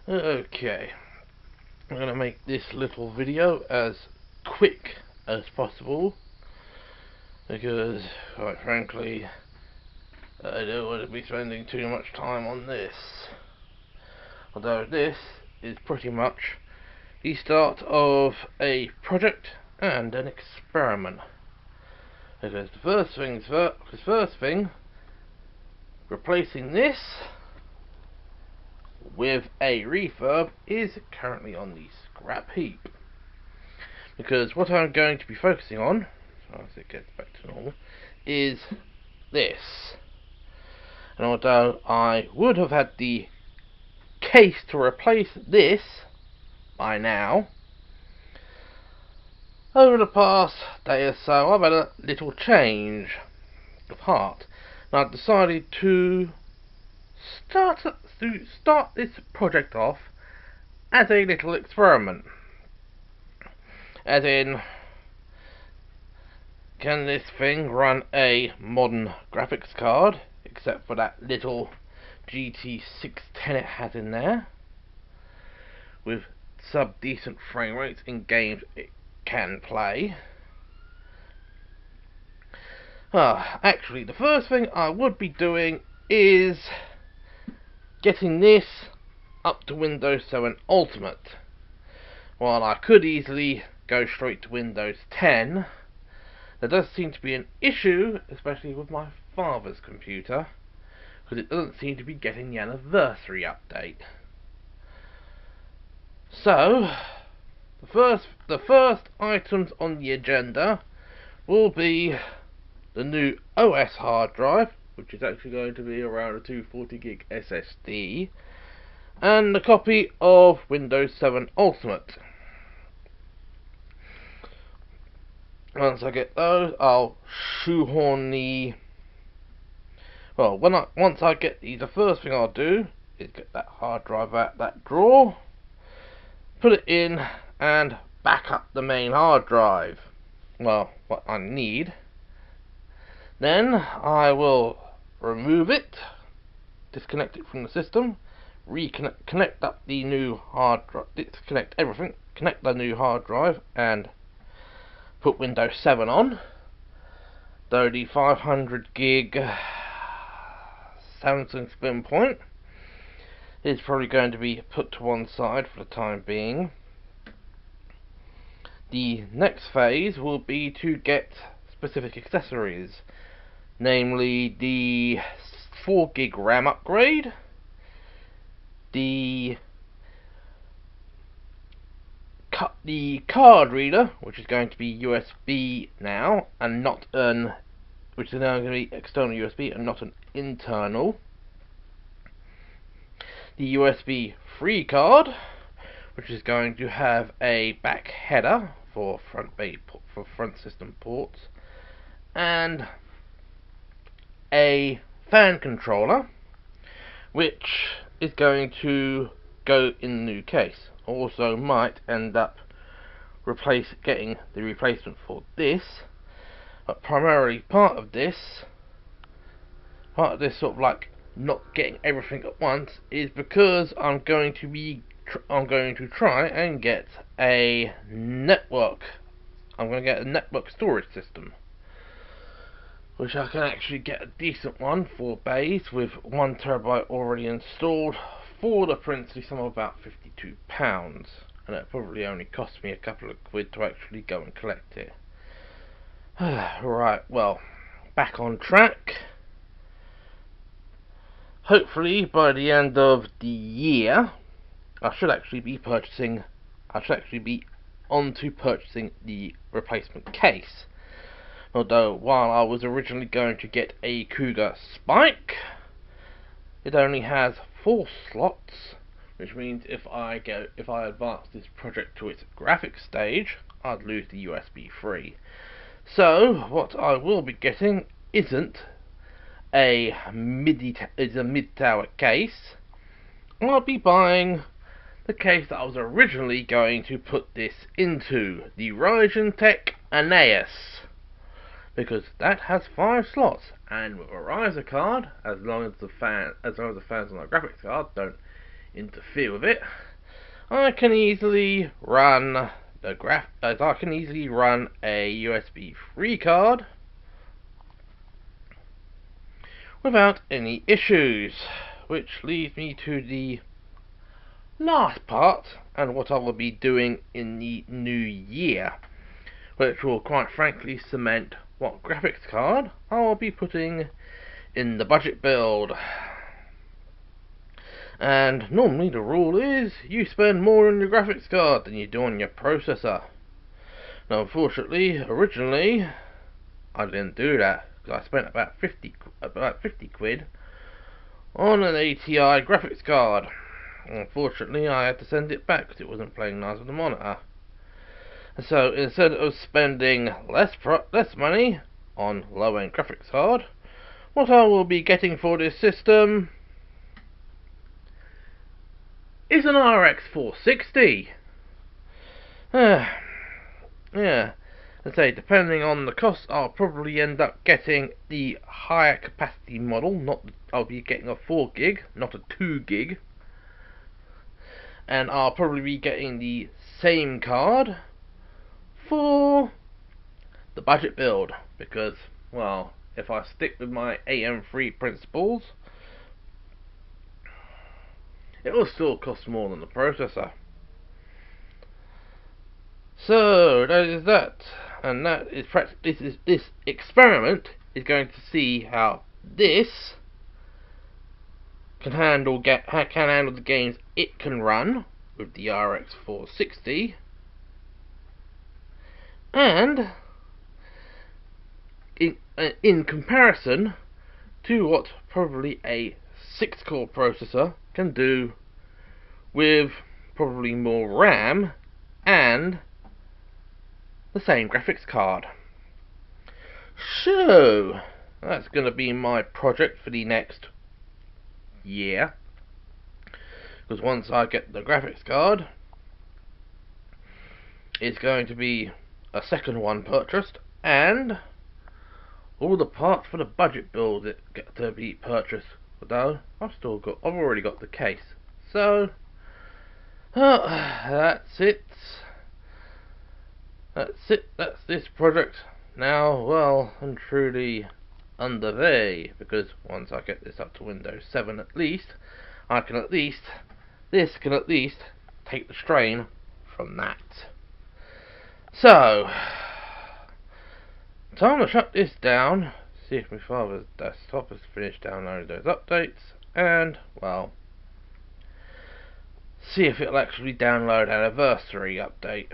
Okay, I'm going to make this little video as quick as possible because, quite frankly, I don't want to be spending too much time on this. Although this is pretty much the start of a project and an experiment. Because first thing, replacing this with a refurb is currently on the scrap heap. Because what I'm going to be focusing on, as it gets back to normal, is this. And although I would have had the case to replace this by now, over the past day or so I've had a little change of heart, and I've decided to start this project off as a little experiment. As in, can this thing run a modern graphics card, except for that little GT610 it has in there, with sub-decent frame rates in games it can play? Actually, the first thing I would be doing is getting this up to Windows 7 Ultimate. While I could easily go straight to Windows 10, there does seem to be an issue, especially with my father's computer, because it doesn't seem to be getting the anniversary update. So, the first items on the agenda will be the new OS hard drive, which is actually going to be around a 240 gig SSD, and a copy of Windows 7 Ultimate. Once I get those, I'll shoehorn once I get these, the first thing I'll do is get that hard drive out that drawer, put it in, and back up the main hard drive. Well, what I need. Then I will remove it, disconnect it from the system, connect up the new hard drive, disconnect everything, connect the new hard drive, and put Windows 7 on. Though the 500 gig Samsung Spin Point is probably going to be put to one side for the time being. The next phase will be to get specific accessories, namely the 4 gig RAM upgrade, the card reader, which is going to be USB now, and not which is now going to be external USB and not an internal. The USB 3 card, which is going to have a back header for front system ports, and a fan controller, which is going to go in the new case. Also might end up getting the replacement for this, but primarily part of this sort of like not getting everything at once is because I'm going to try and get a network. I'm going to get a network storage system, which I can actually get a decent one for base with 1 terabyte already installed for the princely sum of about £52, and it probably only cost me a couple of quid to actually go and collect it. Right, well, back on track. Hopefully by the end of the year I should actually be onto purchasing the replacement case. Although while I was originally going to get a Cougar Spike, it only has 4 slots, which means if I advance this project to its graphics stage, I'd lose the USB 3. So what I will be getting isn't a mid-tower case. I'll be buying the case that I was originally going to put this into, the Ryzen Tech Aeneas, because that has 5 slots, and with a riser card, as long as the fans on the graphics card don't interfere with it, I can easily run a USB 3 card without any issues, which leads me to the last part and what I will be doing in the new year, which will quite frankly cement what graphics card I will be putting in the budget build. And normally the rule is you spend more on your graphics card than you do on your processor. Now unfortunately, originally I didn't do that because I spent about 50 quid on an ATI graphics card. Unfortunately, I had to send it back because it wasn't playing nice on the monitor. So instead of spending less money on low-end graphics card, what I will be getting for this system is an RX 460. Yeah, I'd say depending on the cost, I'll probably end up getting the higher capacity model. I'll be getting a 4 gig, not a 2 gig. And I'll probably be getting the same card for the budget build, because, well, if I stick with my AM3 principles, it will still cost more than the processor. So that is that, and that is this experiment is going to see how this can handle the games it can run with the RX 460, and in comparison to what probably a 6-core processor can do with probably more RAM and the same graphics card. So that's going to be my project for the next year, because once I get the graphics card, it's going to be a second one purchased, and all the parts for the budget build that get to be purchased. Although I've already got the case. So that's it. That's this project now well and truly underway, because once I get this up to Windows 7 at least, this can at least take the strain from that. So, time to shut this down, see if my father's desktop has finished downloading those updates, and, well, see if it'll actually download an anniversary update.